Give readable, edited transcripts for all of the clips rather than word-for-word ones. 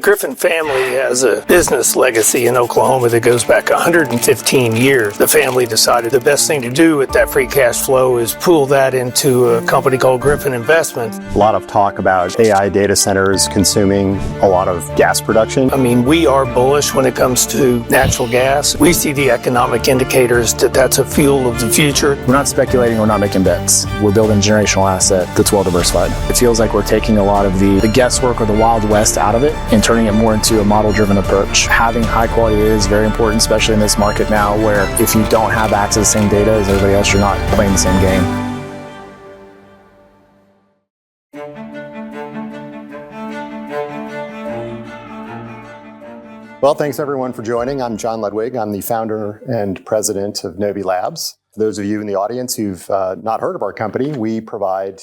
Griffin family has a business legacy in Oklahoma that goes back 115 years. The family decided the best thing to do with that free cash flow is pool that into a company called Griffin Investments. A lot of talk about AI data centers consuming a lot of gas production. I mean, we are bullish when it comes to natural gas. We see the economic indicators that that's a fuel of the future. We're not speculating, we're not making bets. We're building a generational asset that's well diversified. It feels like we're taking a lot of the guesswork or the Wild West out of it and turning it more into a model-driven approach. Having high quality data is very important, especially in this market now where if you don't have access to the same data as everybody else, you're not playing the same game. Well, thanks everyone for joining. I'm John Ludwig. I'm the founder and president of Novi Labs. For those of you in the audience who've not heard of our company, we provide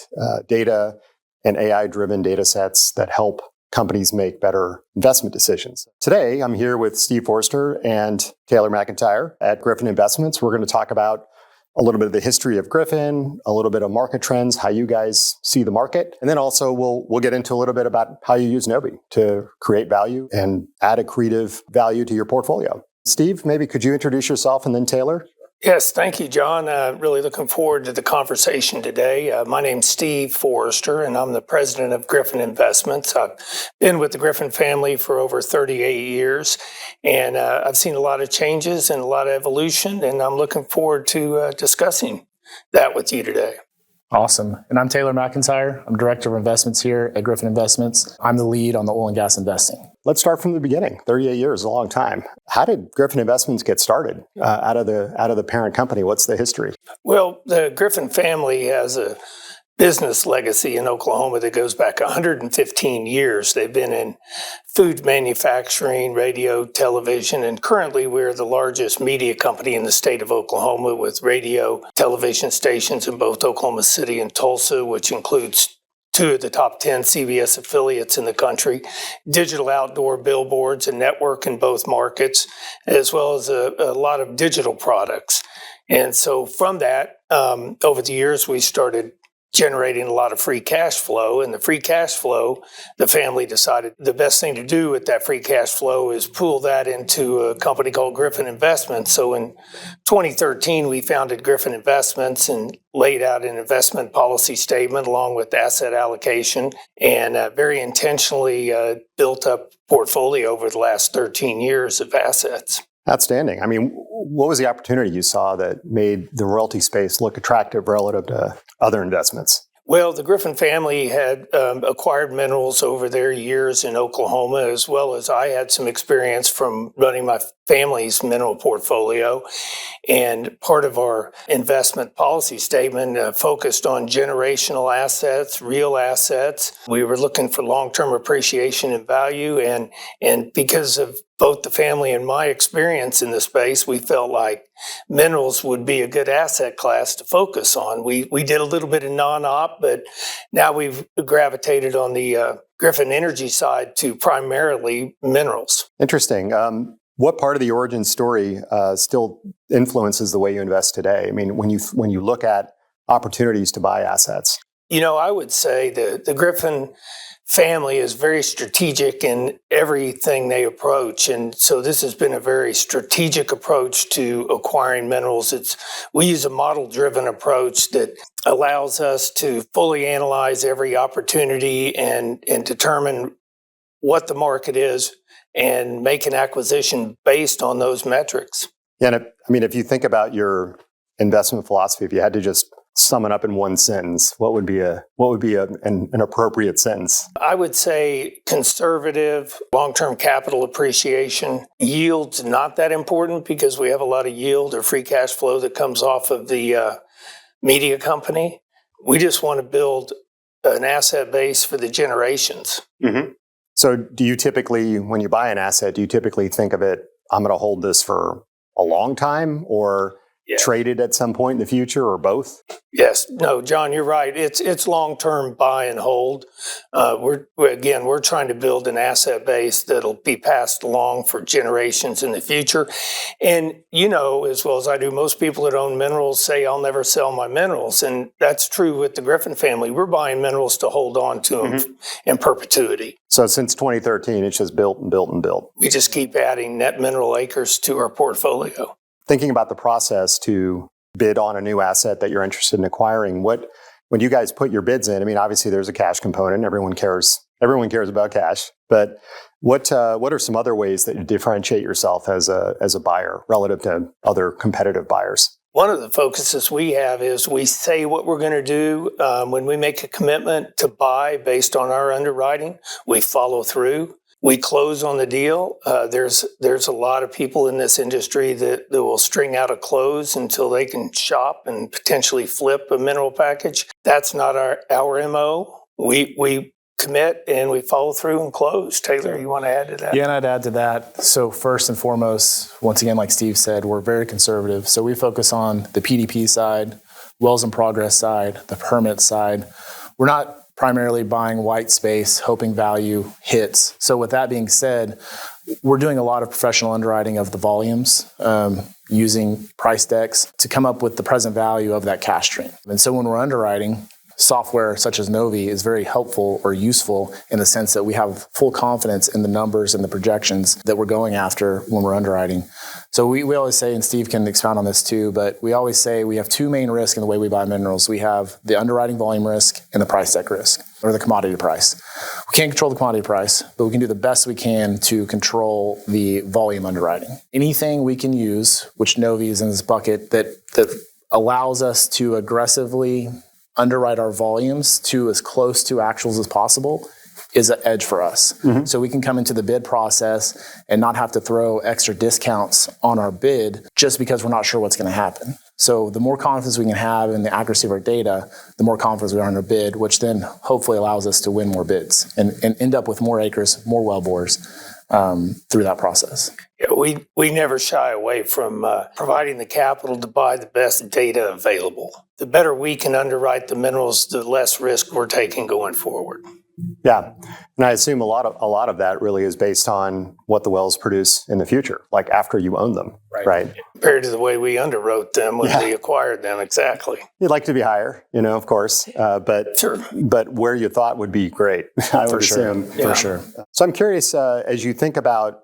data and AI-driven data sets that help companies make better investment decisions. Today, I'm here with Steve Forster and Taylor McIntyre at Griffin Investments. We're going to talk about a little bit of the history of Griffin, a little bit of market trends, how you guys see the market, and then also we'll get into a little bit about how you use Novi to create value and add accretive value to your portfolio. Steve, maybe could you introduce yourself, and then Taylor? Yes, thank you, John. Really looking forward to the conversation today. My name's Steve Forrester, and I'm the president of Griffin Investments. I've been with the Griffin family for over 38 years, and I've seen a lot of changes and a lot of evolution, and I'm looking forward to discussing that with you today. Awesome. And I'm Taylor McIntyre. I'm director of investments here at Griffin Investments. I'm the lead on the oil and gas investing. Let's start from the beginning. 38 years is a long time. How did Griffin Investments get started out of the parent company? What's the history? Well, the Griffin family has a business legacy in Oklahoma that goes back 115 years. They've been in food manufacturing, radio, television, and currently we're the largest media company in the state of Oklahoma with radio, television stations in both Oklahoma City and Tulsa, which includes 2 of the top 10 CBS affiliates in the country, digital outdoor billboards and network in both markets, as well as a lot of digital products. And so from that, over the years, we started generating a lot of free cash flow. And the free cash flow, the family decided the best thing to do with that free cash flow is pool that into a company called Griffin Investments. So in 2013, we founded Griffin Investments and laid out an investment policy statement along with asset allocation, and very intentionally built up portfolio over the last 13 years of assets. Outstanding. I mean, what was the opportunity you saw that made the royalty space look attractive relative to other investments? Well, the Griffin family had acquired minerals over their years in Oklahoma, as well as I had some experience from running my family's mineral portfolio. And part of our investment policy statement focused on generational assets, real assets. We were looking for long-term appreciation and value. And because of both the family and my experience in the space, we felt like minerals would be a good asset class to focus on. We did a little bit of non-op, but now we've gravitated on the Griffin Energy side to primarily minerals. Interesting. What part of the origin story still influences the way you invest today? I mean, when you look at opportunities to buy assets. You know, I would say the Griffin family is very strategic in everything they approach. And so this has been a very strategic approach to acquiring minerals. We use a model-driven approach that allows us to fully analyze every opportunity and determine what the market is and make an acquisition based on those metrics. Yeah, and if you think about your investment philosophy, if you had to just sum it up in one sentence, what would be an appropriate sentence? I would say conservative, long-term capital appreciation. Yield's not that important because we have a lot of yield or free cash flow that comes off of the media company. We just want to build an asset base for the generations. Mm-hmm. So do you typically, when you buy an asset, do you typically think of it, I'm going to hold this for a long time? Or Yeah. traded at some point in the future, or both? Yes. No, John, you're right. It's long-term buy and hold. We're trying to build an asset base that'll be passed along for generations in the future. And you know, as well as I do, most people that own minerals say, I'll never sell my minerals. And that's true with the Griffin family. We're buying minerals to hold on to them in perpetuity. So since 2013, it's just built and built and built. We just keep adding net mineral acres to our portfolio. Thinking about the process to bid on a new asset that you're interested in acquiring, when you guys put your bids in, I mean, obviously there's a cash component. Everyone cares about cash. But what are some other ways that you differentiate yourself as a buyer relative to other competitive buyers? One of the focuses we have is we say what we're going to do. When we make a commitment to buy based on our underwriting, we follow through. We close on the deal. There's a lot of people in this industry that will string out a close until they can shop and potentially flip a mineral package. That's not our MO. We commit and we follow through and close. Taylor, you want to add to that? Yeah, and I'd add to that. So first and foremost, once again, like Steve said, we're very conservative. So we focus on the PDP side, wells in progress side, the permit side. We're not primarily buying white space, hoping value hits. So with that being said, we're doing a lot of professional underwriting of the volumes, using price decks to come up with the present value of that cash stream. And so when we're underwriting, software such as Novi is very helpful or useful in the sense that we have full confidence in the numbers and the projections that we're going after when we're underwriting. So we always say, and Steve can expound on this too, but we always say we have two main risks in the way we buy minerals. We have the underwriting volume risk and the price deck risk, or the commodity price. We can't control the commodity price, but we can do the best we can to control the volume underwriting. Anything we can use, which Novi is in this bucket, that allows us to aggressively underwrite our volumes to as close to actuals as possible is an edge for us. Mm-hmm. So we can come into the bid process and not have to throw extra discounts on our bid just because we're not sure what's going to happen. So the more confidence we can have in the accuracy of our data, the more confidence we are in our bid, which then hopefully allows us to win more bids and end up with more acres, more wellbores through that process. Yeah, we never shy away from providing the capital to buy the best data available. The better we can underwrite the minerals, the less risk we're taking going forward. Yeah, and I assume a lot of that really is based on what the wells produce in the future, like after you own them, right? Compared to the way we underwrote them when we acquired them, exactly. You'd like to be higher, of course, but sure. But where you thought would be great, I would assume. For sure. So I'm curious, as you think about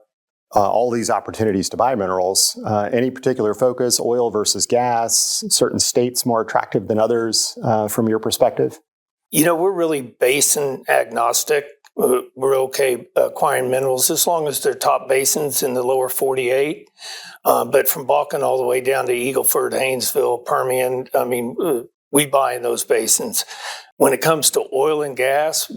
all these opportunities to buy minerals, any particular focus, oil versus gas, certain states more attractive than others from your perspective? We're really basin agnostic. We're okay acquiring minerals as long as they're top basins in the lower 48. But from Borken all the way down to Eagle Ford, Haynesville, Permian, we buy in those basins. When it comes to oil and gas,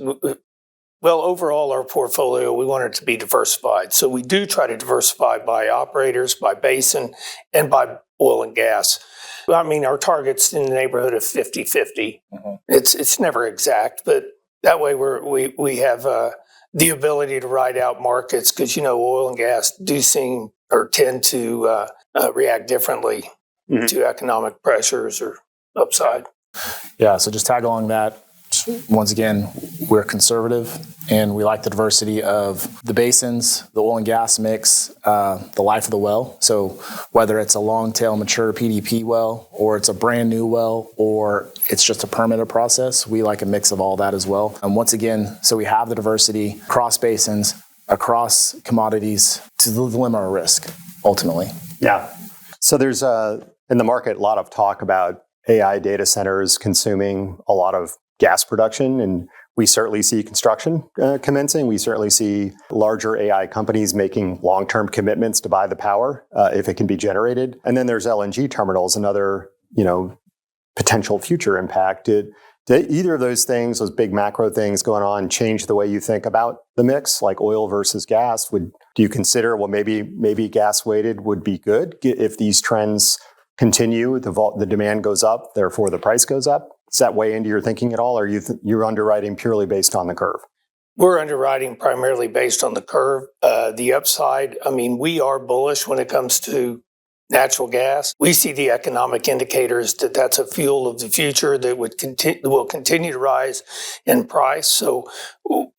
well, overall, our portfolio, we want it to be diversified. So we do try to diversify by operators, by basin, and by oil and gas. Our target's in the neighborhood of 50-50. Mm-hmm. It's never exact, but that way we have the ability to ride out markets because, oil and gas tend to react differently to economic pressures or upside. Yeah, so just tag along that. Once again, we're conservative and we like the diversity of the basins, the oil and gas mix, the life of the well. So whether it's a long tail mature PDP well, or it's a brand new well, or it's just a permitted process, we like a mix of all that as well. And once again, so we have the diversity across basins, across commodities to limit our risk, ultimately. Yeah. So there's in the market a lot of talk about AI data centers consuming a lot of gas production, and we certainly see construction commencing. We certainly see larger AI companies making long-term commitments to buy the power if it can be generated. And then there's LNG terminals, another potential future impact. Did either of those things, those big macro things going on, change the way you think about the mix, like oil versus gas? Do you consider, maybe gas weighted would be good if these trends continue? The demand goes up, therefore the price goes up. Does that weigh into your thinking at all, or you're underwriting purely based on the curve? We're underwriting primarily based on the curve. The upside, we are bullish when it comes to natural gas. We see the economic indicators that that's a fuel of the future that will continue to rise in price. So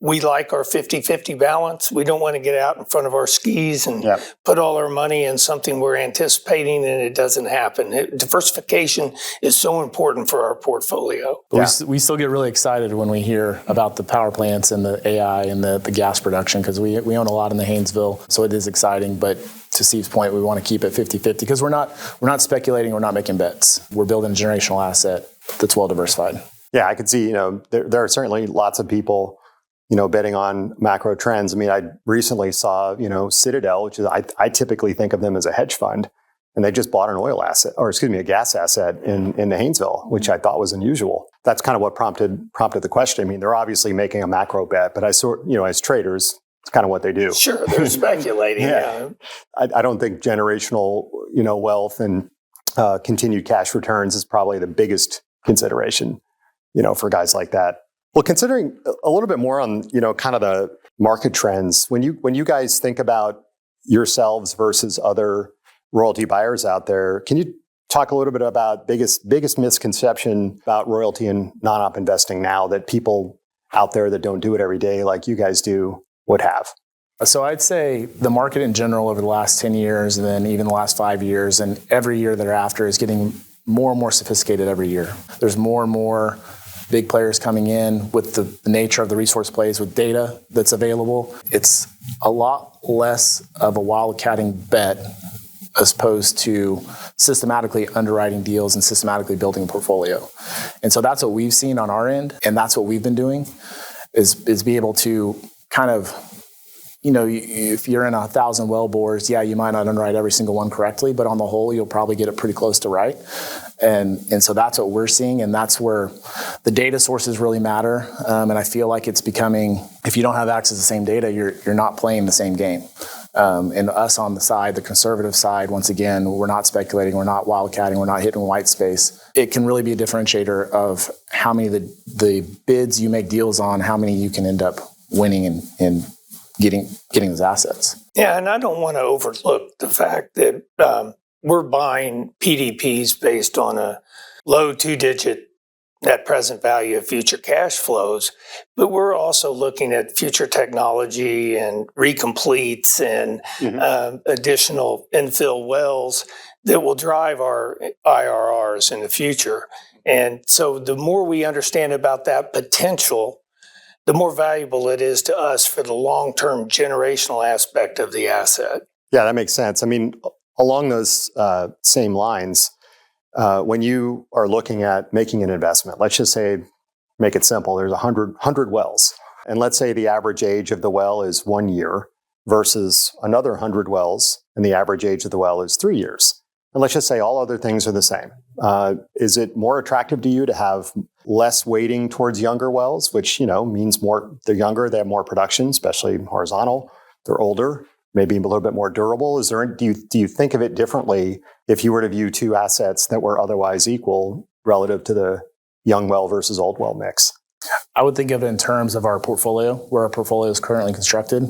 we like our 50-50 balance. We don't want to get out in front of our skis and put all our money in something we're anticipating and it doesn't happen. Diversification is so important for our portfolio. We still get really excited when we hear about the power plants and the AI and the gas production because we own a lot in the Haynesville, so it is exciting. But to Steve's point, we want to keep it 50-50 because we're not speculating, we're not making bets. We're building a generational asset that's well diversified. Yeah, I could see, there are certainly lots of people, betting on macro trends. I mean, I recently saw, Citadel, which is, I typically think of them as a hedge fund, and they just bought an a gas asset in the Haynesville, which I thought was unusual. That's kind of what prompted the question. I mean, they're obviously making a macro bet, but as traders, it's kind of what they do. Sure, they're speculating. Yeah. I don't think generational, wealth and continued cash returns is probably the biggest consideration, for guys like that. Well, considering a little bit more on, kind of the market trends, when you guys think about yourselves versus other royalty buyers out there, can you talk a little bit about biggest misconception about royalty and non-op investing now that people out there that don't do it every day like you guys do would have? So I'd say the market in general over the last 10 years and then even the last 5 years and every year thereafter is getting more and more sophisticated every year. There's more and more big players coming in with the nature of the resource plays with data that's available. It's a lot less of a wildcatting bet as opposed to systematically underwriting deals and systematically building a portfolio. And so that's what we've seen on our end, and that's what we've been doing is be able to kind of, if you're in 1,000 well bores, you might not underwrite every single one correctly, but on the whole, you'll probably get it pretty close to right. And so that's what we're seeing, and that's where the data sources really matter. And I feel like it's becoming, if you don't have access to the same data, you're not playing the same game. And us on the side, the conservative side, once again, we're not speculating, we're not wildcatting, we're not hitting white space. It can really be a differentiator of how many the bids you make deals on, how many you can end up winning and getting those assets. Yeah, and I don't want to overlook the fact that we're buying PDPs based on a low two-digit net present value of future cash flows, but we're also looking at future technology and recompletes and additional infill wells that will drive our IRRs in the future. And so the more we understand about that potential, the more valuable it is to us for the long-term generational aspect of the asset. Yeah, that makes sense. I mean, along those same lines, when you are looking at making an investment, let's just say, make it simple, there's 100 wells. And let's say the average age of the well is 1 year versus another 100 wells, and the average age of the well is 3 years. And let's just say all other things are the same. Is it more attractive to you to have less weighting towards younger wells, which, means they're younger, they have more production, especially horizontal, they're older, maybe a little bit more durable? Do you think of it differently if you were to view two assets that were otherwise equal relative to the young well versus old well mix? I would think of it in terms of our portfolio, where our portfolio is currently constructed.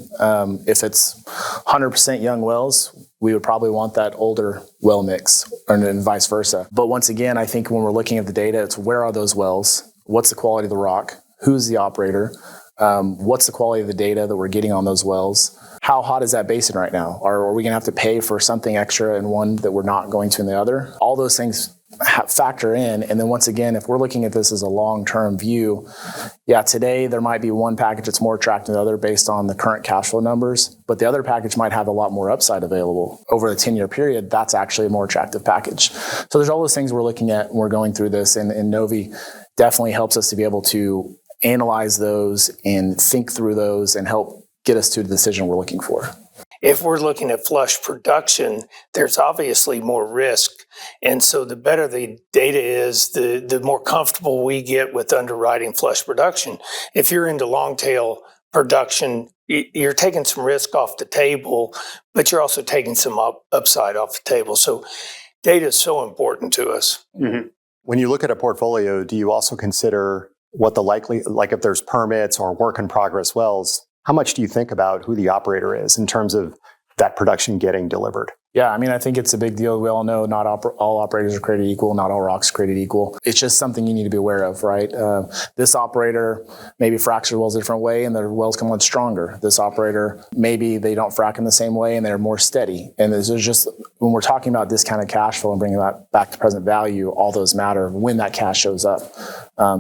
If it's 100% young wells, we would probably want that older well mix, and vice versa. But once again, I think when we're looking at the data, it's where are those wells? What's the quality of the rock? Who's the operator? What's the quality of the data that we're getting on those wells? How hot is that basin right now? Or are we going to have to pay for something extra in one that we're not going to in the other? All those things factor in. And then once again, if we're looking at this as a long-term view, today there might be one package that's more attractive than the other based on the current cash flow numbers, but the other package might have a lot more upside available. Over the 10-year period, that's actually a more attractive package. So there's all those things we're looking at when we're going through this, and Novi definitely helps us to be able to analyze those and think through those and help get us to the decision we're looking for. If we're looking at flush production, there's obviously more risk. And so the better the data is, the more comfortable we get with underwriting flush production. If you're into long tail production, you're taking some risk off the table, but you're also taking some upside off the table. So data is so important to us. Mm-hmm. When you look at a portfolio, do you also consider what if there's permits or work in progress wells, how much do you think about who the operator is in terms of that production getting delivered? Yeah, I mean, I think it's a big deal. We all know not all operators are created equal, not all rocks are created equal. It's just something you need to be aware of, right? This operator maybe fracks their wells a different way and their wells come on stronger. This operator, maybe they don't frack in the same way and they're more steady. And there's just, when we're talking about discounted cash flow and bringing that back to present value, all those matter when that cash shows up.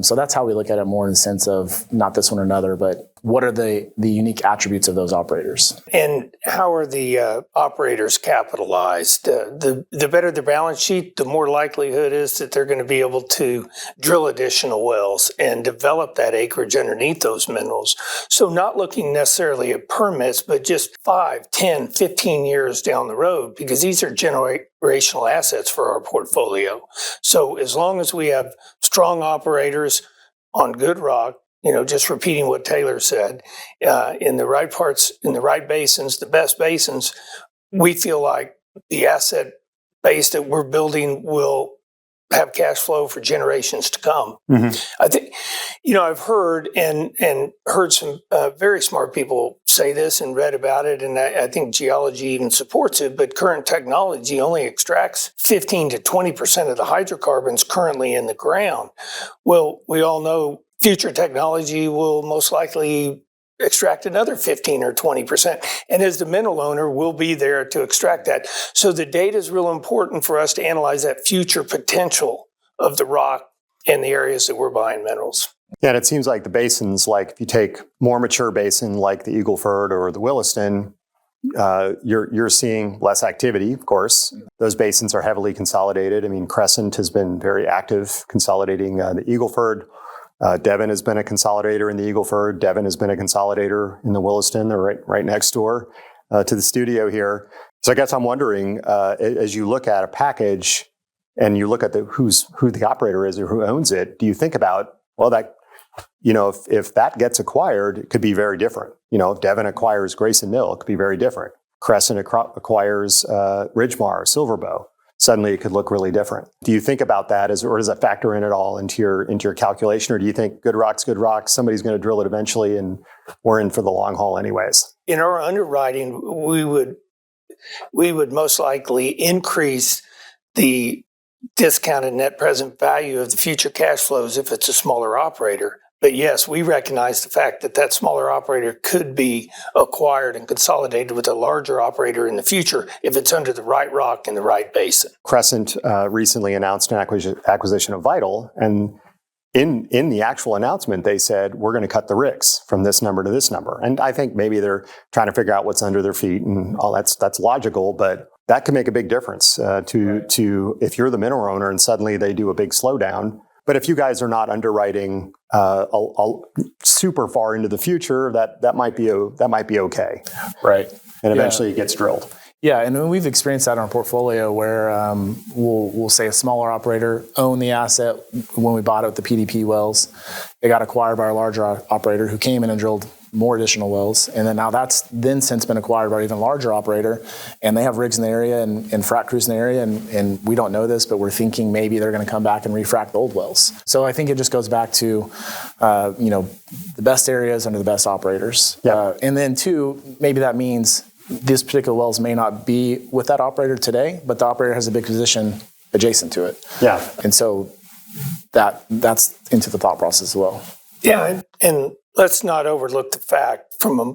So that's how we look at it more in the sense of not this one or another, but what are the unique attributes of those operators? And how are the operators capitalized? The better the balance sheet, the more likelihood is that they're going to be able to drill additional wells and develop that acreage underneath those minerals. So not looking necessarily at permits, but just 5, 10, 15 years down the road, because these are generational assets for our portfolio. So as long as we have strong operators on good rock, just repeating what Taylor said, in the right parts, in the right basins, the best basins, we feel like the asset base that we're building will have cash flow for generations to come. Mm-hmm. I think, I've heard and heard some very smart people say this and read about it, and I think geology even supports it, but current technology only extracts 15 to 20% of the hydrocarbons currently in the ground. Well, we all know future technology will most likely extract another 15 or 20%. And as the mineral owner, we'll be there to extract that. So the data is real important for us to analyze that future potential of the rock and the areas that we're buying minerals. Yeah, and it seems like the basins, like if you take more mature basin like the Eagle Ford or the Williston, you're seeing less activity, of course. Those basins are heavily consolidated. I mean, Crescent has been very active consolidating the Eagle Ford. Devon has been a consolidator in the Eagle Ford. Devon has been a consolidator in the Williston. They're right next door to the studio here. So I guess I'm wondering, as you look at a package and you look at who the operator is or who owns it, do you think about, well, that, if that gets acquired, it could be very different. If Devon acquires Grayson Mill, it could be very different. Crescent acquires Ridgemar, Silverbow. Suddenly it could look really different. Do you think about that or does that factor in at all into your calculation? Or do you think good rock's good rock, somebody's going to drill it eventually and we're in for the long haul anyways? In our underwriting, we would most likely increase the discounted net present value of the future cash flows if it's a smaller operator. But yes, we recognize the fact that smaller operator could be acquired and consolidated with a larger operator in the future if it's under the right rock in the right basin. Crescent recently announced an acquisition of Vital, and in the actual announcement, they said, we're going to cut the rigs from this number to this number. And I think maybe they're trying to figure out what's under their feet, and all that's logical, but that can make a big difference to if you're the mineral owner and suddenly they do a big slowdown. But if you guys are not underwriting super far into the future, that might be okay, right? And eventually it gets drilled. Yeah, and we've experienced that in our portfolio where we'll say a smaller operator owned the asset when we bought out the PDP wells. It got acquired by a larger operator who came in and drilled more additional wells, and then now that's since been acquired by an even larger operator, and they have rigs in the area and frac crews in the area, and we don't know this, but we're thinking maybe they're going to come back and refrac the old wells. So I think it just goes back to the best areas under the best operators. Yeah. And then two, maybe that means this particular wells may not be with that operator today, but the operator has a big position adjacent to it. Yeah. And so that's into the thought process as well. Yeah, and let's not overlook the fact from a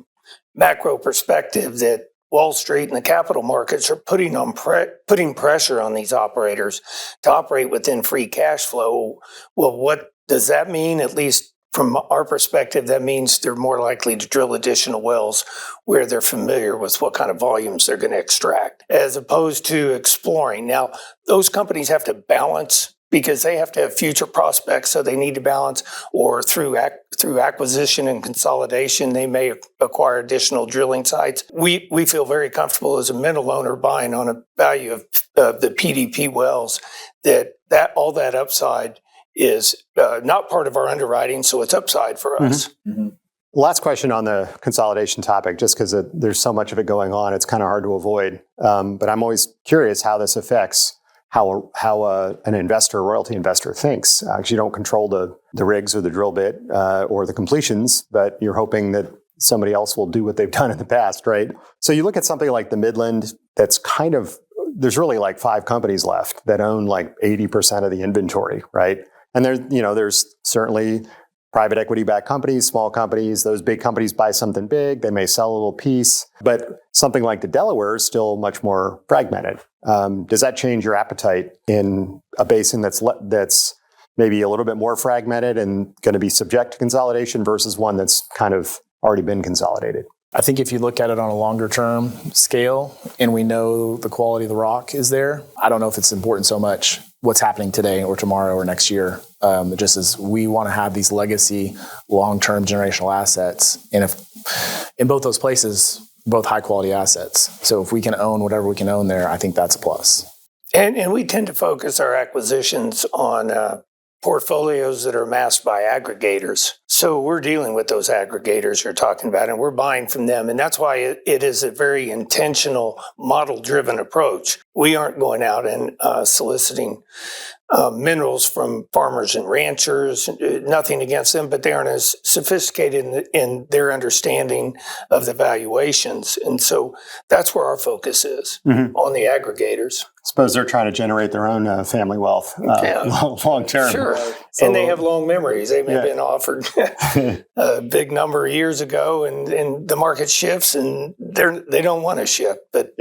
macro perspective that Wall Street and the capital markets are putting pressure on these operators to operate within free cash flow. Well, what does that mean? At least from our perspective, that means they're more likely to drill additional wells where they're familiar with what kind of volumes they're going to extract, as opposed to exploring. Now, those companies have to balance because they have to have future prospects, so they need to balance, or through acquisition and consolidation, they may acquire additional drilling sites. We feel very comfortable as a mineral owner buying on a value of the PDP wells that all that upside is not part of our underwriting, so it's upside for us. Mm-hmm. Last question on the consolidation topic, just because there's so much of it going on, it's kind of hard to avoid. But I'm always curious how this affects how an investor, royalty investor thinks. Because you don't control the rigs or the drill bit or the completions, but you're hoping that somebody else will do what they've done in the past, right? So you look at something like the Midland that's kind of there's really like 5 companies left that own like 80% of the inventory, right? And there's certainly private equity-backed companies, small companies. Those big companies buy something big. They may sell a little piece. But something like the Delaware is still much more fragmented. Does that change your appetite in a basin that's maybe a little bit more fragmented and going to be subject to consolidation versus one that's kind of already been consolidated? I think if you look at it on a longer term scale and we know the quality of the rock is there, I don't know if it's important so much what's happening today or tomorrow or next year. Just as we want to have these legacy, long-term generational assets. And if in both those places, both high quality assets. So if we can own whatever we can own there, I think that's a plus. And we tend to focus our acquisitions on portfolios that are amassed by aggregators. So we're dealing with those aggregators you're talking about, and we're buying from them. And that's why it is a very intentional, model-driven approach. We aren't going out and soliciting minerals from farmers and ranchers, nothing against them, but they aren't as sophisticated in their understanding of the valuations. And so that's where our focus is, on the aggregators. Suppose they're trying to generate their own family wealth long term. Sure. So, and they have long memories. They may have been offered a big number of years ago, and the market shifts, and they don't want to shift. But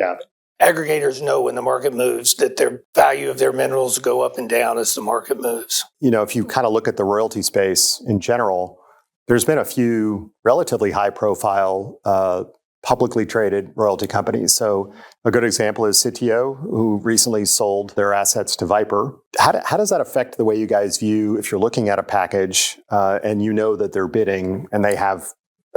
aggregators know when the market moves that their value of their minerals go up and down as the market moves. If you kind of look at the royalty space in general, there's been a few relatively high profile publicly traded royalty companies. So a good example is Sitio, who recently sold their assets to Viper. How does that affect the way you guys view, if you're looking at a package and you know that they're bidding and they have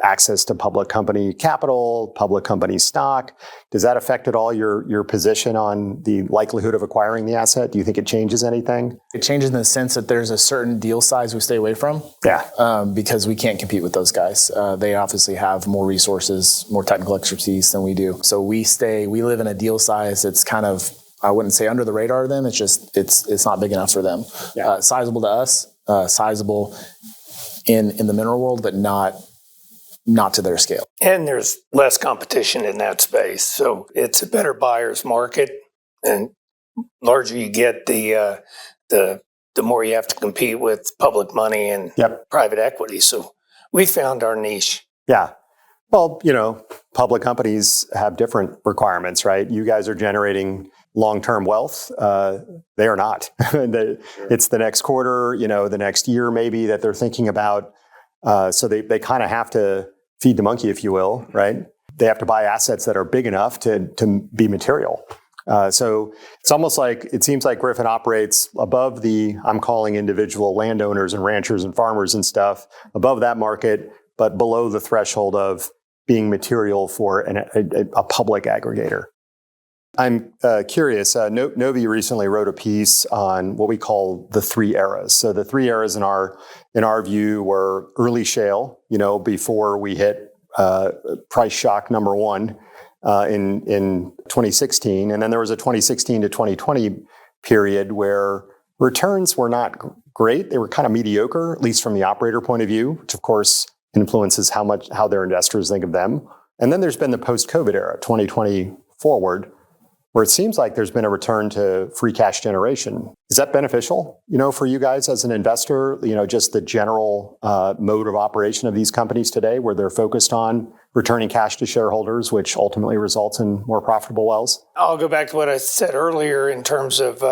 access to public company capital, public company stock? Does that affect at all your position on the likelihood of acquiring the asset? Do you think it changes anything? It changes in the sense that there's a certain deal size we stay away from. Because we can't compete with those guys. They obviously have more resources, more technical expertise than we do. So we live in a deal size that's kind of, I wouldn't say under the radar of them. It's just, it's not big enough for them. Sizable to us, sizable in the mineral world, but not to their scale. And there's less competition in that space. So it's a better buyer's market. And larger you get, the more you have to compete with public money and private equity. So we found our niche. Yeah. Well, public companies have different requirements, right? You guys are generating long-term wealth. They are not. It's the next quarter, the next year maybe that they're thinking about. So they kind of have to feed the monkey, if you will, right? They have to buy assets that are big enough to be material. So it's almost like, it seems like Griffin operates above I'm calling individual landowners and ranchers and farmers and stuff, above that market, but below the threshold of being material for a public aggregator. I'm curious, Novi recently wrote a piece on what we call the 3 eras. So the 3 eras in our view were early shale, before we hit price shock number 1 in 2016. And then there was a 2016 to 2020 period where returns were not great. They were kind of mediocre, at least from the operator point of view, which of course influences how their investors think of them. And then there's been the post-COVID era, 2020 forward, where it seems like there's been a return to free cash generation. Is that beneficial, for you guys as an investor, just the general mode of operation of these companies today, where they're focused on returning cash to shareholders, which ultimately results in more profitable wells? I'll go back to what I said earlier in terms of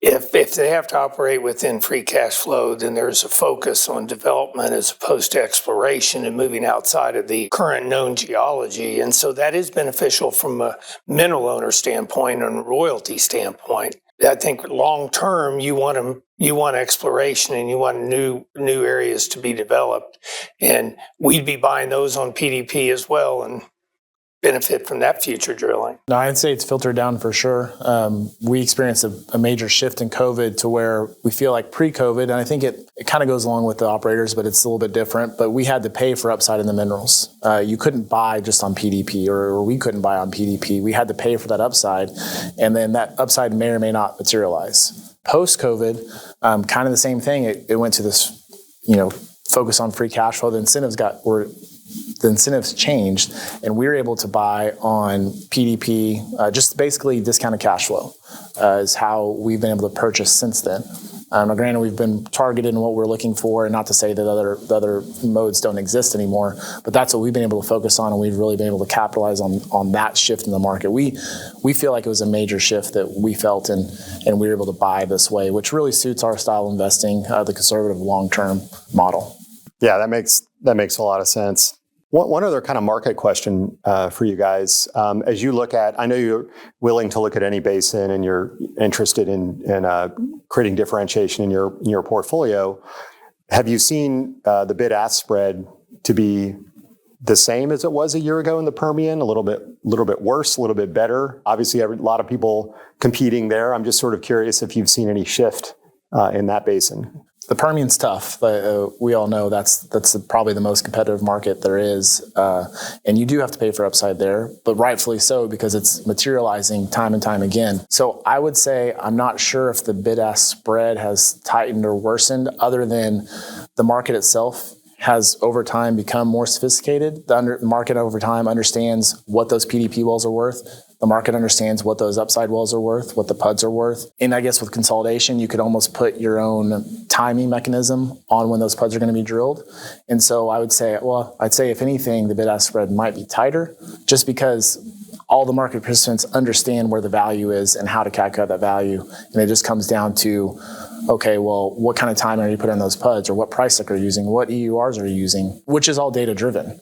if they have to operate within free cash flow, then there's a focus on development as opposed to exploration and moving outside of the current known geology. And so that is beneficial from a mineral owner standpoint and a royalty standpoint. I think long term, you want exploration and you want new areas to be developed. And we'd be buying those on PDP as well and benefit from that future drilling. No, I'd say it's filtered down for sure. We experienced a major shift in COVID to where we feel like pre-COVID, and I think it kind of goes along with the operators, but it's a little bit different, but we had to pay for upside in the minerals. You couldn't buy just on PDP, or we couldn't buy on PDP. We had to pay for that upside, and then that upside may or may not materialize. Post-COVID, kind of the same thing. It went to this, focus on free cash flow. The incentives were the incentives changed, and we were able to buy on PDP, just basically discounted cash flow, is how we've been able to purchase since then. Now, granted, we've been targeted in what we're looking for, and not to say that the other modes don't exist anymore, but that's what we've been able to focus on, and we've really been able to capitalize on that shift in the market. We feel like it was a major shift that we felt, and we were able to buy this way, which really suits our style of investing, the conservative long-term model. Yeah, that makes a lot of sense. One other kind of market question for you guys. As you look at, I know you're willing to look at any basin and you're interested in creating differentiation in your portfolio. Have you seen the bid-ask spread to be the same as it was a year ago in the Permian? A little bit worse, a little bit better? Obviously, a lot of people competing there. I'm just sort of curious if you've seen any shift in that basin. The Permian's tough. We all know that's probably the most competitive market there is. And you do have to pay for upside there, but rightfully so, because it's materializing time and time again. So I would say I'm not sure if the bid-ask spread has tightened or worsened, other than the market itself has over time become more sophisticated. The market over time understands what those PDP wells are worth. The market understands what those upside wells are worth, what the PUDs are worth. And I guess with consolidation, you could almost put your own timing mechanism on when those PUDs are going to be drilled. And so I'd say if anything, the bid-ask spread might be tighter, just because all the market participants understand where the value is and how to calculate that value. And it just comes down to, okay, well, what kind of timing are you putting on those PUDs, or what price stick are you using, what EURs are you using, which is all data-driven,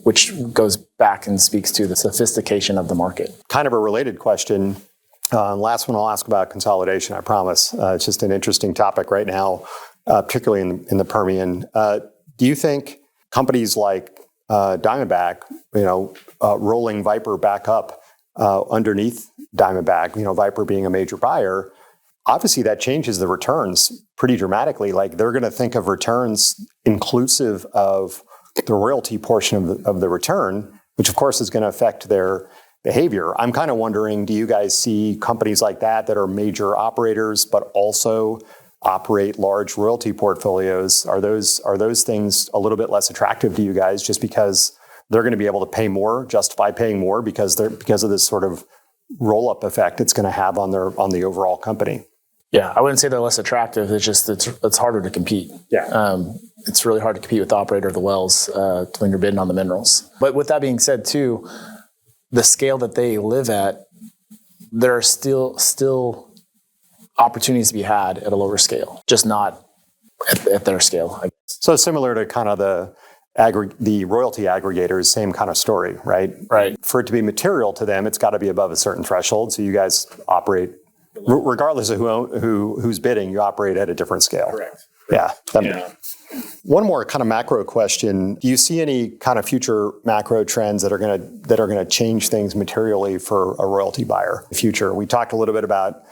which goes back and speaks to the sophistication of the market. Kind of a related question. Last one I'll ask about consolidation, I promise. It's just an interesting topic right now, particularly in the Permian. Do you think companies like Diamondback, rolling Viper back up underneath Diamondback, Viper being a major buyer, obviously that changes the returns pretty dramatically. Like, they're going to think of returns inclusive of the royalty portion of the return, which of course is going to affect their behavior. I'm kind of wondering, do you guys see companies like that are major operators, but also operate large royalty portfolios? Are those things a little bit less attractive to you guys, just because they're going to be able to pay more, justify paying more because of this sort of roll-up effect it's going to have on the overall company? Yeah, I wouldn't say they're less attractive. It's just it's harder to compete. Yeah, it's really hard to compete with the operator of the wells when you're bidding on the minerals. But with that being said, too, the scale that they live at, there are still opportunities to be had at a lower scale, just not at their scale, I guess. So similar to kind of the royalty aggregators, same kind of story, right? Right. For it to be material to them, it's got to be above a certain threshold. So you guys operate, regardless of who's bidding, you operate at a different scale. Correct. Yeah. One more kind of macro question. Do you see any kind of future macro trends that are going to change things materially for a royalty buyer in the future? We talked a little bit about,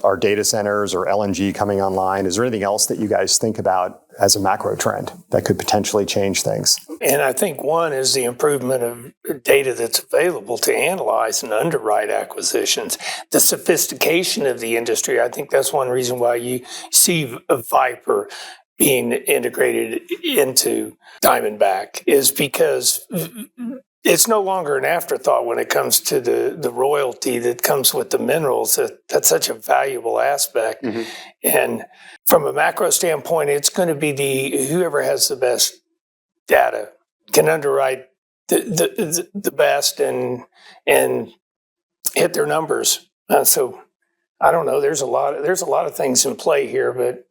are data centers or LNG coming online? Is there anything else that you guys think about as a macro trend that could potentially change things? And I think one is the improvement of data that's available to analyze and underwrite acquisitions. The sophistication of the industry, I think that's one reason why you see a Viper being integrated into Diamondback, is because it's no longer an afterthought when it comes to the royalty that comes with the minerals. That's such a valuable aspect. Mm-hmm. And from a macro standpoint, it's going to be whoever has the best data can underwrite the best and hit their numbers. So I don't know. There's a lot of things in play here, but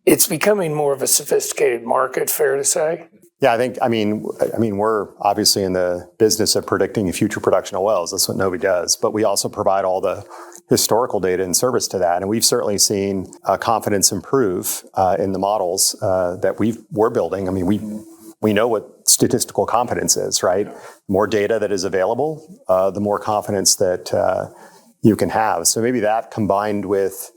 it's becoming more of a sophisticated market. Fair to say. Yeah, I mean, we're obviously in the business of predicting future production of wells. That's what Novi does. But we also provide all the historical data in service to that. And we've certainly seen confidence improve in the models that we're building. I mean, we know what statistical confidence is, right? The more data that is available, the more confidence that you can have. So maybe that, combined with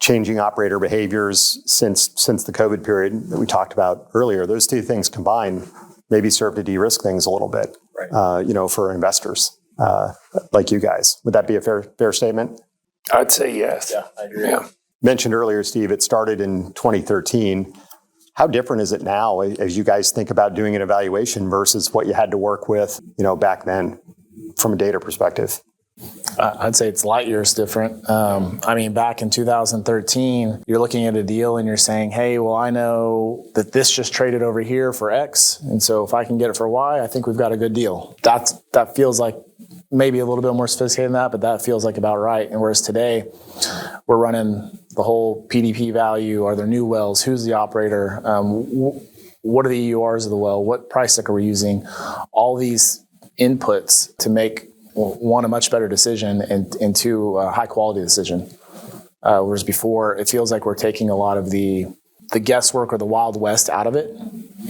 changing operator behaviors since the COVID period that we talked about earlier, those two things combined maybe serve to de-risk things a little bit, right. For investors like you guys. Would that be a fair statement? I'd say yes. Yeah, I agree. Yeah. Mentioned earlier, Steve, it started in 2013. How different is it now as you guys think about doing an evaluation versus what you had to work with, back then from a data perspective? I'd say it's light years different. Back in 2013, you're looking at a deal and you're saying, hey, well, I know that this just traded over here for X. And so if I can get it for Y, I think we've got a good deal. That feels like maybe a little bit more sophisticated than that, but that feels like about right. And whereas today, we're running the whole PDP value. Are there new wells? Who's the operator? What are the EURs of the well? What price deck are we using? All these inputs to make, one, a much better decision, and two, a high quality decision. Whereas before, it feels like we're taking a lot of the guesswork or the Wild West out of it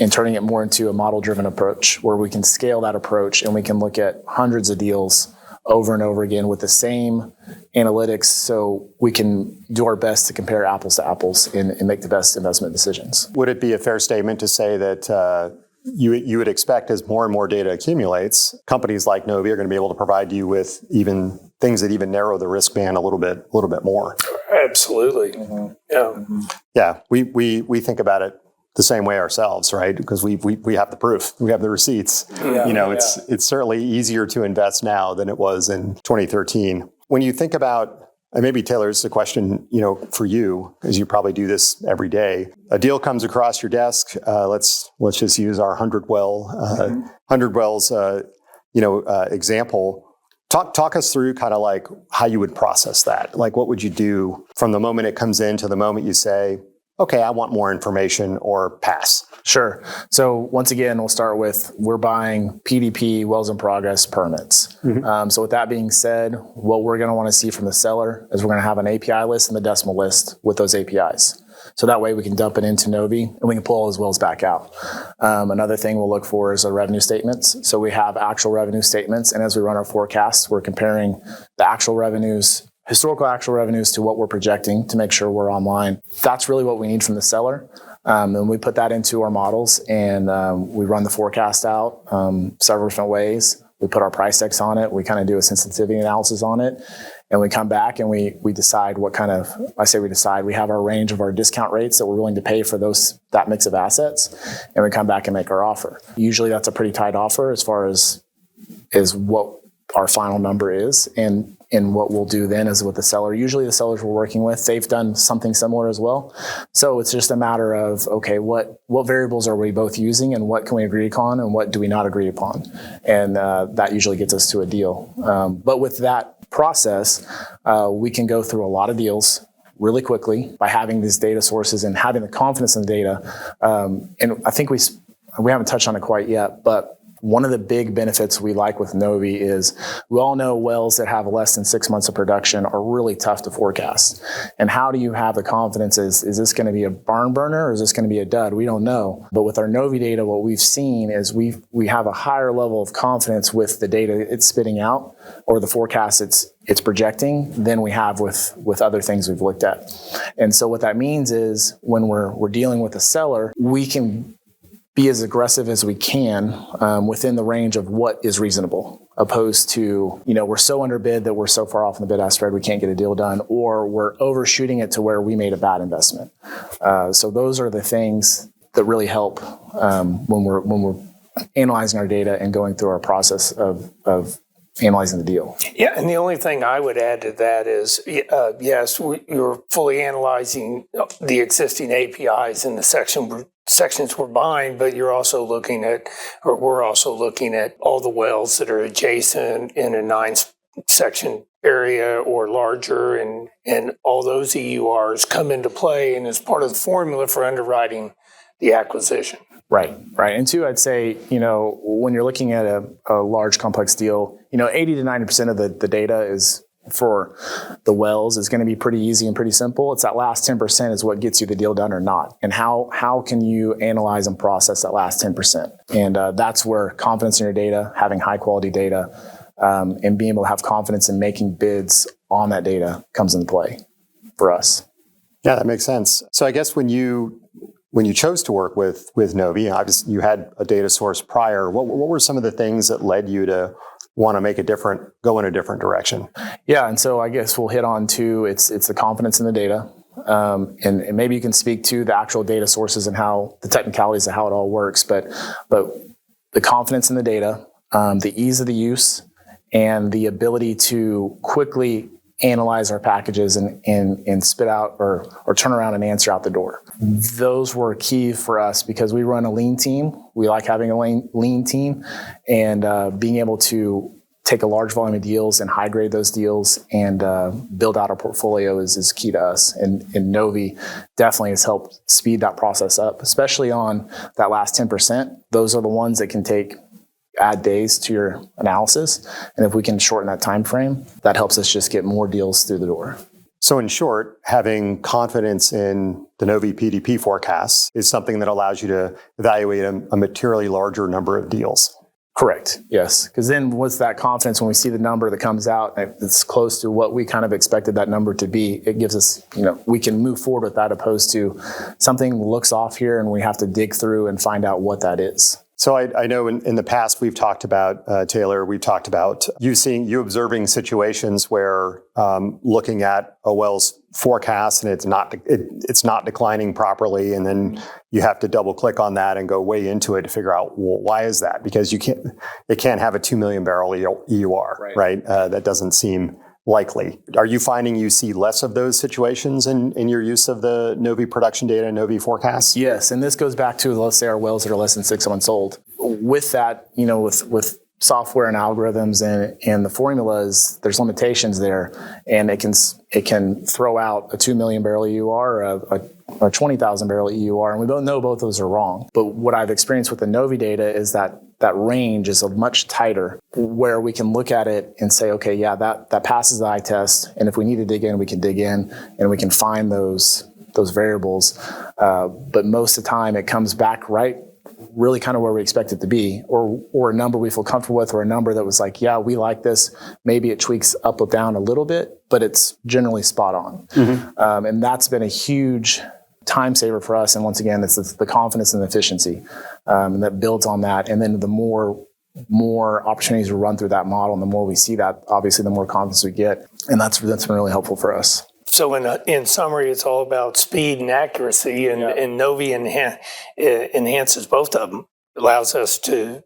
and turning it more into a model-driven approach where we can scale that approach and we can look at hundreds of deals over and over again with the same analytics, so we can do our best to compare apples to apples and make the best investment decisions. Would it be a fair statement to say that you would expect, as more and more data accumulates, companies like Novi are going to be able to provide you with even things that even narrow the risk band a little bit more? Absolutely. Mm-hmm. Yeah. Mm-hmm. Yeah. We think about it the same way ourselves, right? Because we have the proof, we have the receipts. Yeah. It's certainly easier to invest now than it was in 2013. When you think about, and maybe Taylor, this is a question, for you, because you probably do this every day. A deal comes across your desk. Let's just use our 100 wells, example. Talk us through kind of like how you would process that. Like, what would you do from the moment it comes in to the moment you say, okay, I want more information, or pass? Sure. So once again, we'll start with, we're buying PDP, wells in progress permits. Mm-hmm. So with that being said, what we're going to want to see from the seller is we're going to have an API list and the decimal list with those APIs. So that way we can dump it into Novi and we can pull all those wells back out. Another thing we'll look for is our revenue statements. So we have actual revenue statements, and as we run our forecasts, we're comparing the actual revenues, historical actual revenues, to what we're projecting to make sure we're online. That's really what we need from the seller. And we put that into our models, and we run the forecast out several different ways. We put our price decks on it. We kind of do a sensitivity analysis on it. And we come back and we decide what kind of, we have our range of our discount rates that we're willing to pay for that mix of assets. And we come back and make our offer. Usually that's a pretty tight offer as far as what our final number is. And what we'll do then is with the seller, usually the sellers we're working with, they've done something similar as well. So it's just a matter of, okay, what variables are we both using, and what can we agree upon, and what do we not agree upon? And that usually gets us to a deal. But with that process, we can go through a lot of deals really quickly by having these data sources and having the confidence in the data. And I think we haven't touched on it quite yet, but one of the big benefits we like with Novi is we all know wells that have less than 6 months of production are really tough to forecast. And how do you have the confidence? Is this going to be a barn burner, or is this going to be a dud? We don't know. But with our Novi data, what we've seen is we have a higher level of confidence with the data it's spitting out, or the forecast it's projecting, than we have with other things we've looked at. And so what that means is when we're dealing with a seller, we can be as aggressive as we can within the range of what is reasonable, opposed to, we're so underbid that we're so far off in the bid-ask spread we can't get a deal done, or we're overshooting it to where we made a bad investment. So those are the things that really help when we're analyzing our data and going through our process of analyzing the deal. Yeah, and the only thing I would add to that is, yes, you're fully analyzing the existing APIs in the sections we're buying, but you're also looking at, or we're also looking at all the wells that are adjacent in a 9-section area or larger, and all those EURs come into play and is part of the formula for underwriting the acquisition. Right. And two, I'd say, when you're looking at a large complex deal, 80 to 90% of the data is for the wells is going to be pretty easy and pretty simple. It's that last 10% is what gets you the deal done or not. And how can you analyze and process that last 10%? And that's where confidence in your data, having high quality data, and being able to have confidence in making bids on that data comes into play for us. Yeah, that makes sense. So I guess when you chose to work with Novi, obviously you had a data source prior. What were some of the things that led you to want to go in a different direction? Yeah, and so I guess we'll hit on two. It's the confidence in the data. and maybe you can speak to the actual data sources and how the technicalities of how it all works, but the confidence in the data, the ease of the use, and the ability to quickly analyze our packages and spit out or turn around and answer out the door. Those were key for us because we run a lean team. We like having a lean team, and being able to take a large volume of deals and high grade those deals and build out our portfolio is key to us. And Novi definitely has helped speed that process up, especially on that last 10%. Those are the ones that can add days to your analysis. And if we can shorten that time frame, that helps us just get more deals through the door. So in short, having confidence in the Novi PDP forecasts is something that allows you to evaluate a materially larger number of deals. Correct. Yes. Because then what's that confidence when we see the number that comes out and it's close to what we kind of expected that number to be? It gives us, we can move forward with that opposed to something looks off here and we have to dig through and find out what that is. So I know in the past we've talked about, Taylor, we've talked about you observing situations where looking at a well's forecast and it's not declining properly, and then you have to double click on that and go way into it to figure out, well, why is that? Because it can't have a 2 million barrel EUR, right? That doesn't seem likely. Are you finding you see less of those situations in your use of the Novi production data and Novi forecasts? Yes, and this goes back to, let's say, our wells that are less than 6 months old. With that, with software and algorithms and the formulas, there's limitations there, and it can throw out a 2 million barrel EUR, a 20,000 barrel EUR, and we both know both those are wrong. But what I've experienced with the Novi data is that range is much tighter, where we can look at it and say, okay, yeah, that passes the eye test, and if we need to dig in, we can dig in, and we can find those variables. But most of the time, it comes back really kind of where we expect it to be, or a number we feel comfortable with, or a number that was like, yeah, we like this. Maybe it tweaks up or down a little bit, but it's generally spot on. Mm-hmm. And that's been a huge time saver for us. And once again, it's the confidence and efficiency that builds on that. And then the more opportunities to run through that model, and the more we see that, obviously, the more confidence we get. And that's been really helpful for us. So in summary, it's all about speed and accuracy, and Novi enhances both of them. Allows us to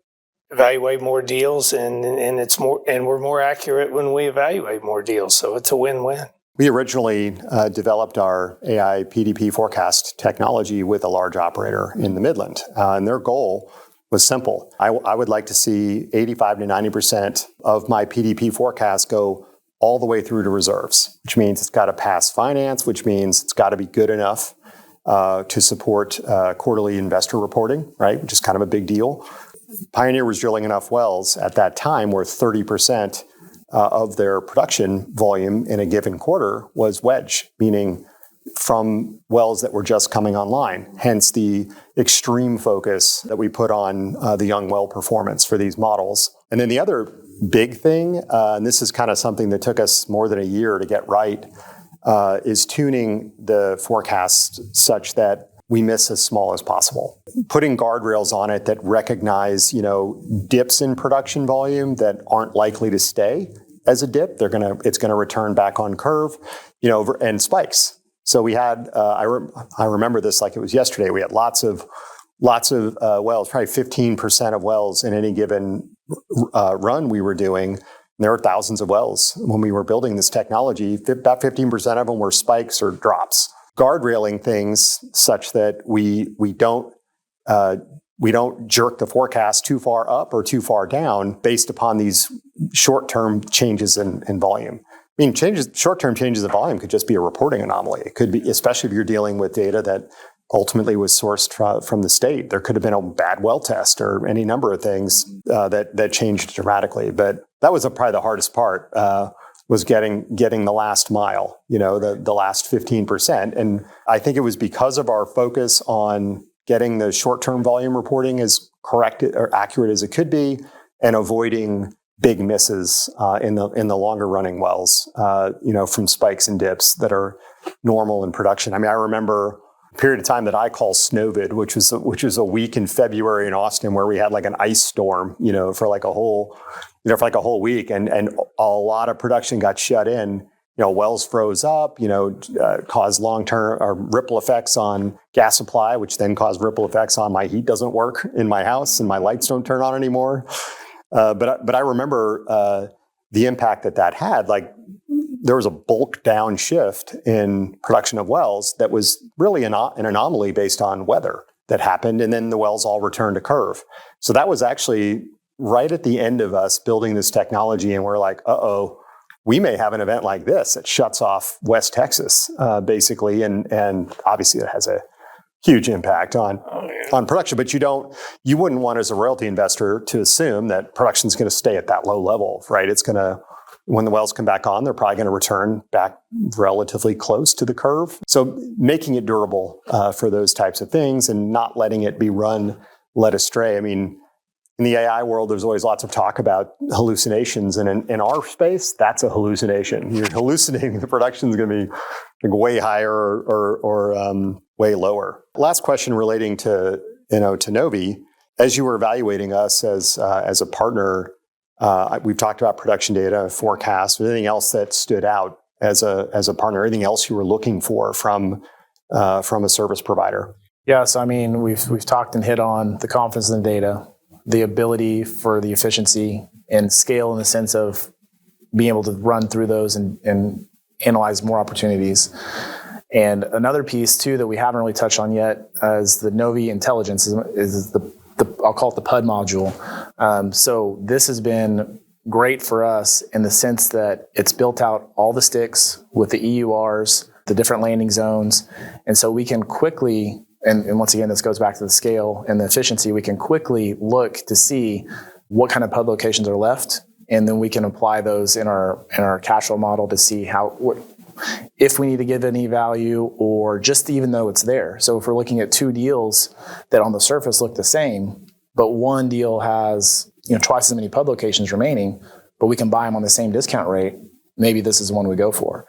evaluate more deals, and we're more accurate when we evaluate more deals. So it's a win-win. We originally developed our AI PDP forecast technology with a large operator in the Midland, and their goal was simple. I would like to see 85 to 90% of my PDP forecast go all the way through to reserves, which means it's got to pass finance, which means it's got to be good enough to support quarterly investor reporting, right? Which is kind of a big deal. Pioneer was drilling enough wells at that time where 30% of their production volume in a given quarter was wedge, meaning from wells that were just coming online. Hence the extreme focus that we put on the young well performance for these models. And then the other big thing, and this is kind of something that took us more than a year to get right, is tuning the forecast such that we miss as small as possible. Putting guardrails on it that recognize, dips in production volume that aren't likely to stay as a dip. It's gonna return back on curve, and spikes. So we had, I remember this like it was yesterday. We had lots of wells, probably 15% of wells in any given run we were doing. And there were thousands of wells when we were building this technology. About 15% of them were spikes or drops. Guardrailing things such that we don't jerk the forecast too far up or too far down based upon these short-term changes in volume. I mean, short-term changes in volume could just be a reporting anomaly. It could be, especially if you're dealing with data that ultimately was sourced from the state. There could have been a bad well test or any number of things that changed dramatically. But that was probably the hardest part, was getting the last mile, the last 15%. And I think it was because of our focus on getting the short-term volume reporting as correct or accurate as it could be, and avoiding big misses in the longer running wells, from spikes and dips that are normal in production. I mean, I remember a period of time that I call Snowvid, which was a week in February in Austin where we had like an ice storm, for like a whole week, and a lot of production got shut in. wells froze up, cause long-term or ripple effects on gas supply, which then cause ripple effects on my heat doesn't work in my house and my lights don't turn on anymore. But I remember the impact that had. Like, there was a bulk downshift in production of wells that was really an anomaly based on weather that happened, and then the wells all returned to curve. So that was actually right at the end of us building this technology, and we're like, we may have an event like this that shuts off West Texas, basically, and obviously it has a huge impact on production. But you wouldn't want, as a royalty investor, to assume that production is going to stay at that low level, right? It's going to, when the wells come back on, they're probably going to return back relatively close to the curve. So making it durable for those types of things and not letting it be led astray. I mean, in the AI world, there's always lots of talk about hallucinations. And in our space, that's a hallucination. You're hallucinating the production is going to be like way higher or way lower. Last question relating to Novi. As you were evaluating us as a partner, we've talked about production data, forecasts, anything else that stood out as a partner, anything else you were looking for from a service provider? Yeah, so I mean, we've talked and hit on the confidence in the data, the ability for the efficiency and scale in the sense of being able to run through those and analyze more opportunities. And another piece too that we haven't really touched on yet is the Novi Intelligence is the I'll call it the PUD module. So this has been great for us in the sense that it's built out all the sticks with the EURs, the different landing zones. And so we can quickly, and once again, this goes back to the scale and the efficiency, we can quickly look to see what kind of PUD locations are left. And then we can apply those in our cash flow model to see if we need to give any value or just even though it's there. So if we're looking at two deals that on the surface look the same, but one deal has twice as many PUD locations remaining, but we can buy them on the same discount rate, maybe this is the one we go for.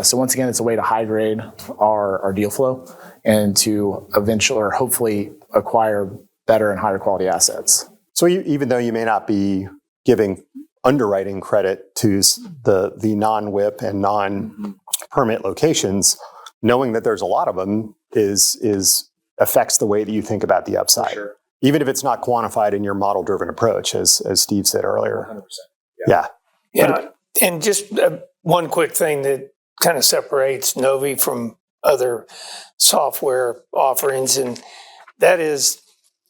So once again, it's a way to high grade our deal flow and to eventually or hopefully acquire better and higher quality assets. So even though you may not be giving underwriting credit to the non-WIP and non-permit locations, knowing that there's a lot of them affects the way that you think about the upside. For sure. Even if it's not quantified in your model-driven approach, as Steve said earlier. 100%. Yeah. And just one quick thing that kind of separates Novi from other software offerings, and that is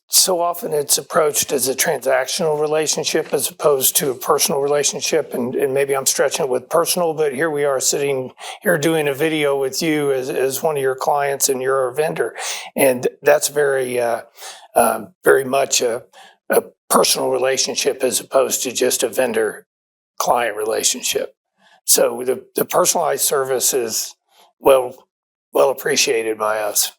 so often it's approached as a transactional relationship as opposed to a personal relationship. And maybe I'm stretching it with personal, but here we are sitting here doing a video with you as one of your clients and you're a vendor. And that's very much a personal relationship as opposed to just a vendor-client relationship. So the personalized service is well appreciated by us.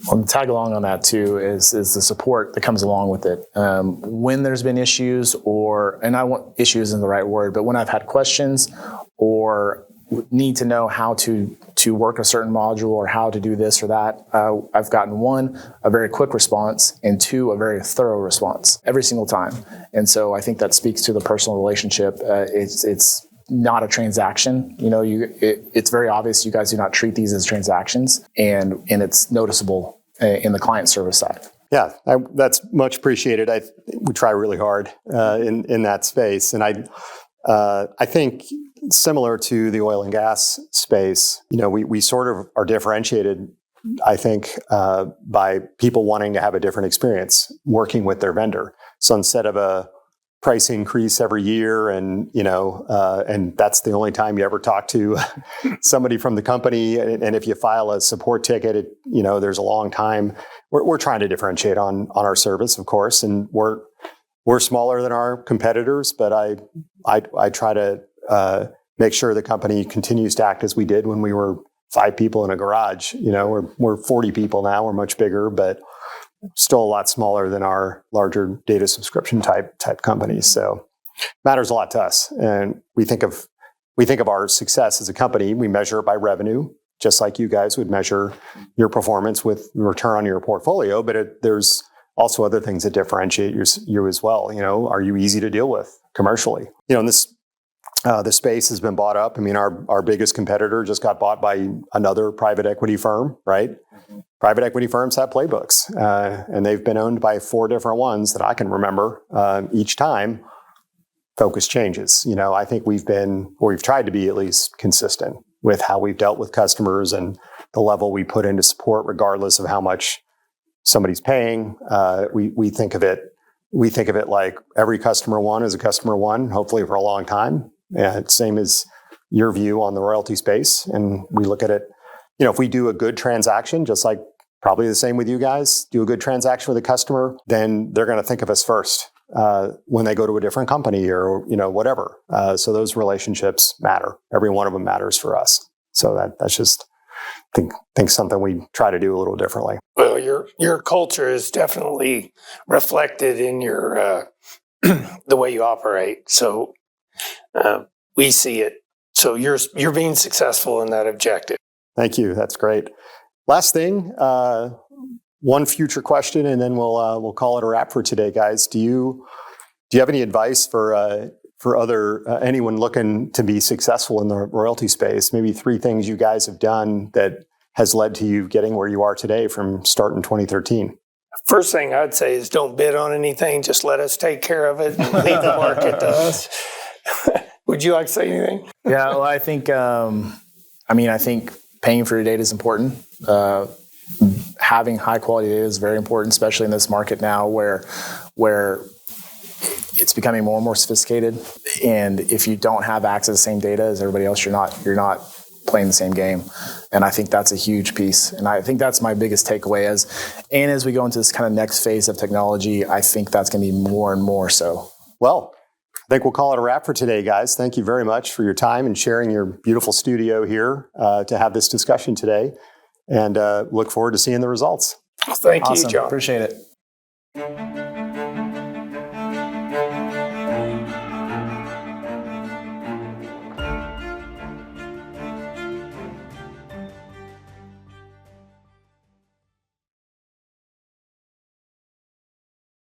Well, to tag along on that too is the support that comes along with it. When there's been issues issues isn't the right word, but when I've had questions or need to know how to work a certain module or how to do this or that, I've gotten one, a very quick response, and two, a very thorough response every single time. And so I think that speaks to the personal relationship. It's not a transaction. It's very obvious you guys do not treat these as transactions, and it's noticeable in the client service side. Yeah, that's much appreciated. We try really hard in that space, and I think similar to the oil and gas space, we sort of are differentiated, I think, by people wanting to have a different experience working with their vendor. So instead of a price increase every year, and that's the only time you ever talk to somebody from the company. And if you file a support ticket, there's a long time. We're trying to differentiate on our service, of course, and we're smaller than our competitors. But I try to make sure the company continues to act as we did when we were 5 people in a garage. We're 40 people now. We're much bigger, but still a lot smaller than our larger data subscription type companies. So matters a lot to us. And we think of our success as a company, we measure it by revenue, just like you guys would measure your performance with return on your portfolio. But there's also other things that differentiate you as well. Are you easy to deal with commercially? And this The space has been bought up. I mean, our biggest competitor just got bought by another private equity firm, right? Mm-hmm. Private equity firms have playbooks, and they've been owned by 4 different ones that I can remember. Each time, focus changes. I think we've tried to be at least consistent with how we've dealt with customers and the level we put into support, regardless of how much somebody's paying. We think of it like every customer one is a customer one, hopefully for a long time. Same as your view on the royalty space. And we look at it, if we do a good transaction, just like probably the same with you guys, do a good transaction with a customer, then they're going to think of us first when they go to a different company or, whatever. So those relationships matter. Every one of them matters for us. So that's just, I think something we try to do a little differently. Well, your culture is definitely reflected in your the way you operate. So we see it. So you're being successful in that objective. Thank you. That's great. Last thing, one future question, and then we'll call it a wrap for today, guys. Do you have any advice for other anyone looking to be successful in the royalty space? Maybe 3 things you guys have done that has led to you getting where you are today from starting 2013. First thing I'd say is don't bid on anything. Just let us take care of it and leave the market to us. Would you like to say anything? Yeah, well, I think, I think paying for your data is important. Having high quality data is very important, especially in this market now where it's becoming more and more sophisticated. And if you don't have access to the same data as everybody else, you're not playing the same game. And I think that's a huge piece. And I think that's my biggest takeaway as we go into this kind of next phase of technology, I think that's going to be more and more so. Well, I think we'll call it a wrap for today, guys. Thank you very much for your time and sharing your beautiful studio here to have this discussion today. And look forward to seeing the results. Thank you, Awesome. John. Appreciate it.